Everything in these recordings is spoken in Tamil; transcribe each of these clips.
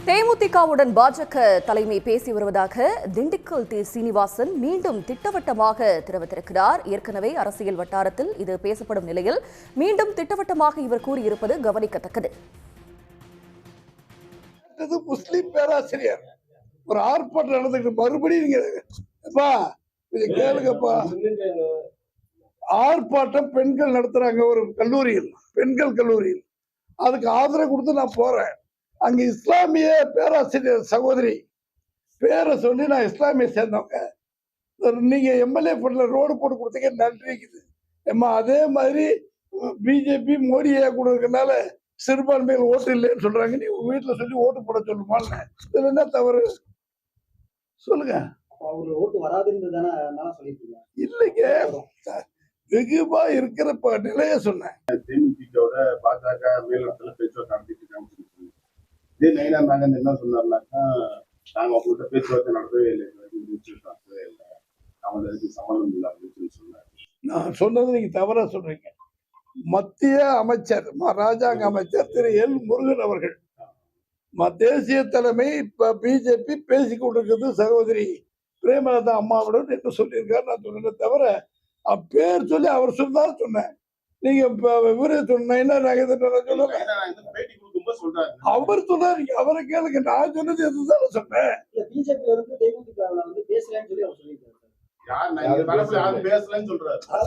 தேமுதிகவுடன் பாஜக தலைமை பேசி வருவதாக திண்டுக்கல் சீனிவாசன் மீண்டும் திட்டவட்டமாக தெரிவித்திருக்கிறார். ஏற்கனவே அரசியல் வட்டாரத்தில் இது பேசப்படும் நிலையில் மீண்டும் திட்டவட்டமாக இவர் கூறியிருப்பது கவனிக்கத்தக்கது. முஸ்லிம் பேராசிரியர் ஒரு ஆர்ப்பாட்டம் நடந்துக்கிட்டு மறுபடியும் கேளுங்கப்பா, ஆர்ப்பாட்டம் பெண்கள் நடத்துறாங்க ஒரு கல்லூரியில், பெண்கள் கல்லூரியில். அதுக்கு ஆதரவு கொடுத்து நான் போறேன். அங்க இஸ்லாமிய பேராசிரியர் சகோதரி பேரை சொல்லி நான் இஸ்லாமிய சேர்ந்தவங்க, நீங்க எம்எல்ஏ ஃபண்ட்ல ரோடு போட்டு கொடுத்தீங்க நன்றிக்குது ஏமா. அதே மாதிரி பிஜேபி மோடியை கொடுக்கறதுனால சிறுபான்மைகள் ஓட்டு இல்லைன்னு சொல்றாங்க. நீ உங்க வீட்டுல சொல்லி ஓட்டு போட சொல்லுமா? இதுல என்ன தவறு சொல்லுங்க. இல்லைங்க, வெகுவா இருக்கிற நிலைய சொன்னேன். தேமுதிகவோட பாஜக மேலிடத்துல பேச்சுவார்த்தை நடத்திட்டு இருக்காங்க. இதே நைனா நாகேந்திரன் என்ன சொன்னார்னாக்கா, நாங்க அவங்கள்ட்ட பேச்சுவார்த்தை நடத்தவே இல்லை, நடத்தவே இல்லை, அவங்களுக்கு சம்மந்தம் இல்லை அப்படின்னு சொல்லி சொன்னார். நான் சொன்னது நீங்க தவறா சொல்றீங்க. மத்திய அமைச்சர் ராஜாங்க அமைச்சர் திரு எல் முருகன் அவர்கள் தேசிய தலைமை இப்ப பிஜேபி பேசிக் கொண்டிருக்கிறது சகோதரி பிரேமலதா அம்மாவுடன் என்று சொல்லியிருக்காரு. நான் சொன்னேன் தவிர பேர் சொல்லி அவர் சொன்னார் சொன்னேன். நீங்க இவரே சொன்ன அவர் சொன்னாரு, அவரை கேளுங்க. நான் சொன்னது எதுதான் சொன்னேன்.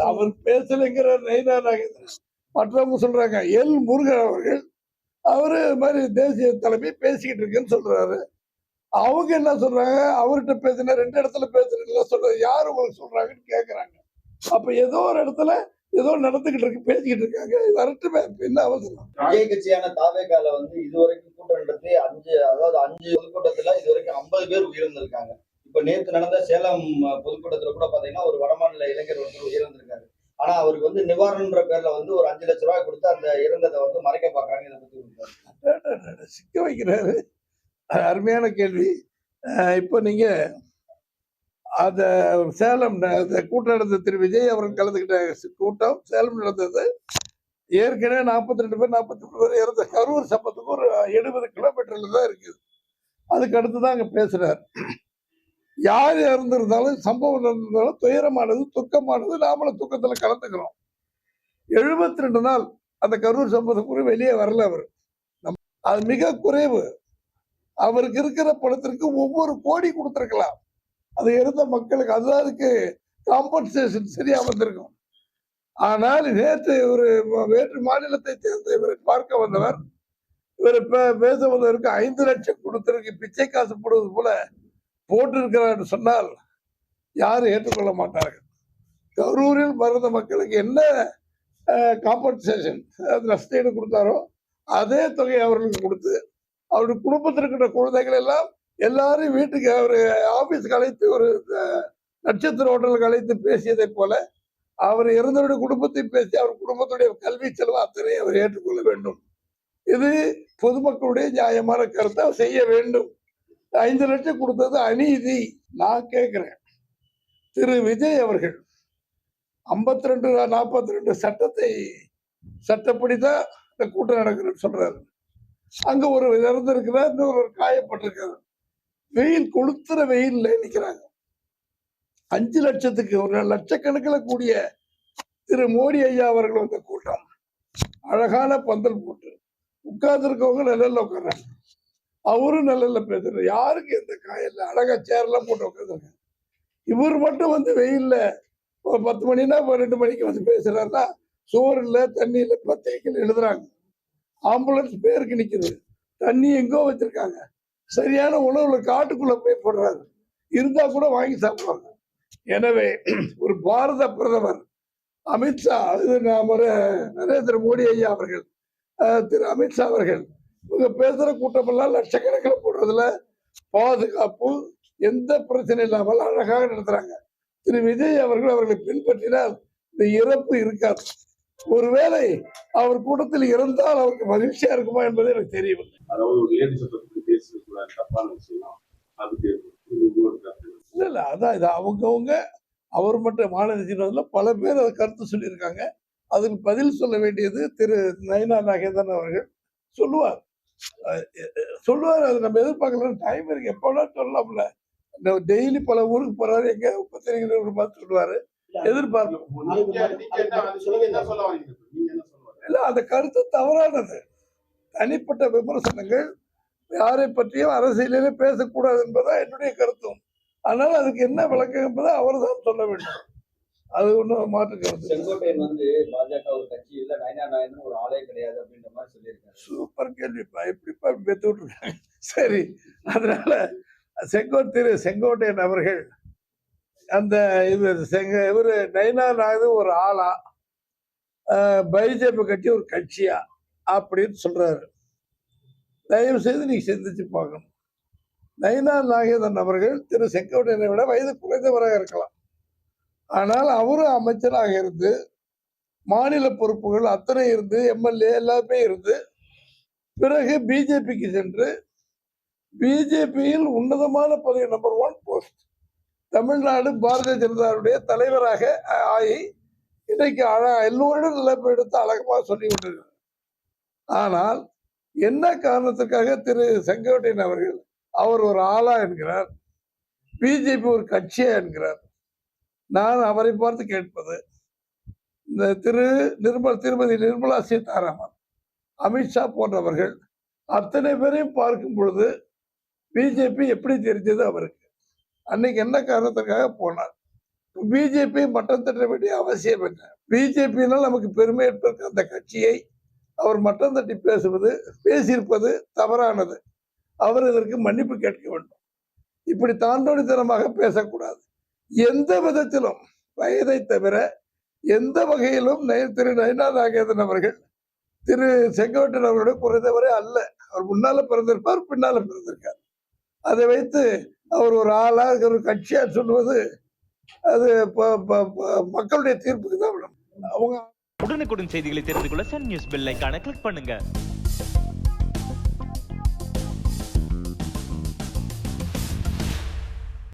அவர் பேசலைங்கிற நைனா நாகேந்திரன் மற்றவங்க சொல்றாங்க. எல் முருகன் அவர்கள் அவரு மாதிரி தேசிய தலைமை பேசிக்கிட்டு இருக்குன்னு சொல்றாரு. அவங்க என்ன சொல்றாங்க, அவர்கிட்ட பேசின 2 இடத்துல பேசுறீங்களா சொல்ற, யாரு உங்களுக்கு சொல்றாங்கன்னு கேக்குறாங்க. அப்ப ஏதோ ஒரு இடத்துல ஏதோ நடந்துகிட்டு இருக்கு, பேசிக்கிட்டு இருக்காங்க. வரட்டுமே, என்ன அவசரம். விஜய் கட்சியான தாவேகால இதுவரைக்கும் கூட்டம் நடத்தி 5 பொதுக்கூட்டத்துல இதுவரைக்கும் 50 பேர் உயிரிழந்திருக்காங்க. இப்ப நேற்று நடந்த சேலம் பொதுக்கூட்டத்துல கூட பாத்தீங்கன்னா ஒரு வடமாநில இளைஞர் உயிரிழந்திருக்காரு. ஆனா அவருக்கு நிவாரணன்ற பேர்ல ஒரு 5 லட்சம் ரூபாய் கொடுத்து அந்த இறந்ததை மறைக்க பாக்குறாங்க. இதை பத்தி சிக்க வைக்கிறாரு. அருமையான கேள்வி. இப்ப நீங்க அத சேலம் கூட்டம் நடந்தது, திரு விஜய் அவர்கள் கலந்துகிட்ட கூட்டம் சேலம் நடந்தது. ஏற்கனவே 42 பேர் 43 பேர் இறந்த கரூர் சம்பவத்துக்கு ஒரு 70 கிலோமீட்டர்ல தான் இருக்குது. அதுக்கு அடுத்துதான் அங்க பேசுறாரு. யார் இறந்திருந்தாலும் சம்பவம் நடந்திருந்தாலும் துயரமானது, துக்கமானது, நாமளும் துக்கத்துல கலந்துக்கிறோம். 72 நாள் அந்த கரூர் சம்பவத்துக்கு வெளியே வரல அவர். அது மிக குறைவு. அவருக்கு இருக்கிற பணத்திற்கு ஒவ்வொரு கோடி கொடுத்திருக்கலாம். அது இருந்த மக்களுக்கு அதுதான் அதுக்கு காம்பன்சேஷன் சரியா வந்திருக்கும். ஆனால் நேற்று ஒரு வேற்று மாநிலத்தை சேர்ந்த இவரை பார்க்க வந்தவர், இவர் பேச வந்தவருக்கு 5 லட்சம் கொடுத்திருக்கு, பிச்சை காசு போடுவது போல போட்டிருக்கிறார் சொன்னால் யாரும் ஏற்றுக்கொள்ள மாட்டார்கள். கரூரில் மறந்த மக்களுக்கு என்ன காம்பன்சேஷன் நஷ்டஈடு கொடுத்தாரோ அதே தொகையை அவர்களுக்கு கொடுத்து அவருடைய குடும்பத்தில் இருக்கிற குழந்தைகள் எல்லாம் எல்லாரும் வீட்டுக்கு அவர் ஆபீஸ்க்கு அழைத்து ஒரு நட்சத்திர ஹோட்டலுக்கு அழைத்து பேசியதை போல அவர் இறந்தவருடைய குடும்பத்தை பேசி அவர் குடும்பத்துடைய கல்வி செலவு அத்தனை அவர் ஏற்றுக்கொள்ள வேண்டும். இது பொதுமக்களுடைய நியாயமான கருத்தை செய்ய வேண்டும். 5 லட்சம் கொடுத்தது அநீதி. நான் கேட்கிறேன், திரு விஜய் அவர்கள் 52-42 சட்டப்படிதான் இந்த கூட்டம் நடக்குதுன்னு சொல்றாரு. அங்க ஒரு இறந்திருக்கிறார், இன்னொரு காயப்பட்டிருக்காரு. வெயில் கொளுத்துற வெயில்ல நிக்கிறாங்க. 5 லட்சத்துக்கு ஒரு லட்சக்கணக்கில் கூடிய திரு மோடி ஐயா அவர்கள் வந்த கூட்டம். அழகான பந்தல் போட்டு உட்கார்ந்துருக்கவங்க நிழல்ல உட்கார்றாங்க, அவரும் நிழல்ல பேசுறாரு. யாருக்கு எந்த காயில்ல அழகா சேர்லாம் போட்டு உட்காந்துருக்காங்க. இவர் மட்டும் வெயில்ல 10 மணினா 2 மணிக்கு பேசுறாருன்னா சோறு இல்லை, தண்ணி இல்லை, பத்திரிக்கையில் எழுதுறாங்க. ஆம்புலன்ஸ் பேருக்கு நிக்குது, தண்ணி எங்கோ வச்சிருக்காங்க. சரியான உணவுல காட்டுக்குள்ள போய் போடுறாரு, இருந்தா கூட வாங்கி சாப்பிடுவாங்க. எனவே ஒரு பாரத பிரதமர் அமித்ஷா, நரேந்திர மோடி ஐயா அவர்கள், திரு அமித்ஷா அவர்கள் இவங்க பேசுற கூட்டமெல்லாம் லட்சக்கணக்கில் போடுறதுல பாதுகாப்பு எந்த பிரச்சனை இல்லாமல் அழகாக நடத்துறாங்க. திரு விஜய் அவர்கள் அவர்களை பின்பற்றினால் இந்த இறப்பு இருக்காது. ஒருவேளை அவர் கூட்டத்தில் இருந்தால் அவருக்கு மகிழ்ச்சியா இருக்குமா என்பது எனக்கு தெரியவில்லை. இல்ல அதான் இது அவங்கவுங்க அவர் மட்டும் மாநில பல பேர் அதை கருத்து சொல்லியிருக்காங்க. அதுக்கு பதில் சொல்ல வேண்டியது திரு நைனா நாகேந்திரன் அவர்கள் சொல்லுவார். சொல்லுவாரு. அது நம்ம எதிர்பார்க்கலாம். டைம் இருக்கு, எப்போனா சொல்லலாம்ல. டெய்லி பல ஊருக்கு போறாரு, எங்க பத்திரிகை பார்த்து சொல்லுவாரு. எதிர்பார்ப்பு இல்ல, அந்த கருத்து தவறானது. தனிப்பட்ட விமர்சனங்கள் யாரை பற்றியும் அரசியலிலே பேசக்கூடாது என்பதுதான் என்னுடைய கருத்தும். ஆனால் அதுக்கு என்ன விளக்கம் என்பதை அவர் தான் சொல்ல வேண்டும். அது ஒன்றும் மாற்று கருத்து. செங்கோட்டையன் வந்து பாஜக ஒரு கட்சி இல்ல, நயனா நாயகன் ஒரு ஆளே கிடையாது அப்படின்ற மாதிரி சொல்லியிருக்காரு. சூப்பர் கேள்விப்பா, எப்படிப்பா பெத்து விட்டுருக்காங்க. சரி, அதனால திரு செங்கோட்டையன் அவர்கள் அந்த இவரு நயனா நாயகன் ஒரு ஆளா, பிஜேபி கட்சி ஒரு கட்சியா அப்படின்னு சொல்றாரு. தயவு செய்து நீங்க சிந்திச்சு பார்க்கணும். நயனா நாகேந்திரன் அவர்கள் திரு செங்கோட்டையனை விட வயது குறைந்தவராக இருக்கலாம். ஆனால் அவரும் அமைச்சராக இருந்து மாநில பொறுப்புகள் அத்தனை இருந்து எம்எல்ஏ எல்லாமே இருந்து பிறகு பிஜேபிக்கு சென்று பிஜேபியில் உன்னதமான பதவி நம்பர் 1 போஸ்ட் தமிழ்நாடு பாரதிய ஜனதாவுடைய தலைவராக ஆகி இன்றைக்கு எல்லோரிடம் நிலைப்பு எடுத்து அழகமாக சொல்லி கொண்டிருக்கிறார். ஆனால் என்ன காரணத்துக்காக திரு செங்கோட்டையன் அவர்கள் அவர் ஒரு ஆளா என்கிறார், பிஜேபி ஒரு கட்சியா என்கிறார்? நான் அவரை பார்த்து கேட்பது, இந்த திருமதி நிர்மலா சீதாராமன், அமித்ஷா போன்றவர்கள் அத்தனை பேரையும் பார்க்கும் பொழுது பிஜேபி எப்படி தெரிஞ்சது அவருக்கு? அன்னைக்கு என்ன காரணத்துக்காக போனார்? பிஜேபி மட்டம் தட்ட வேண்டிய அவசியம் என்ன? பிஜேபியினால் நமக்கு பெருமை ஏற்பட்ட அந்த கட்சியை அவர் மட்டம் தட்டி பேசியிருப்பது தவறானது. அவர் இதற்கு மன்னிப்பு கேட்க வேண்டும். இப்படி தாண்டோடித்தனமாக பேசக்கூடாது. எந்த விதத்திலும், வயதை தவிர எந்த வகையிலும் திரு நயனா நாகேந்திரன் அவர்கள் திரு செங்கோட்டையன் அவர்களோட குறைந்தவரே அல்ல. அவர் முன்னால பிறந்திருப்பார், பின்னால பிறந்திருக்கார். அதை வைத்து அவர் ஒரு ஆளா ஒரு கட்சியா சொல்வது அது மக்களுடைய தீர்ப்புக்கு தான் விடும். அவங்க உடனுக்குடன் செய்திகளை தெரிந்து கொள்ள சன் நியூஸ் பெல் ஐகானை கிளிக் பண்ணுங்க.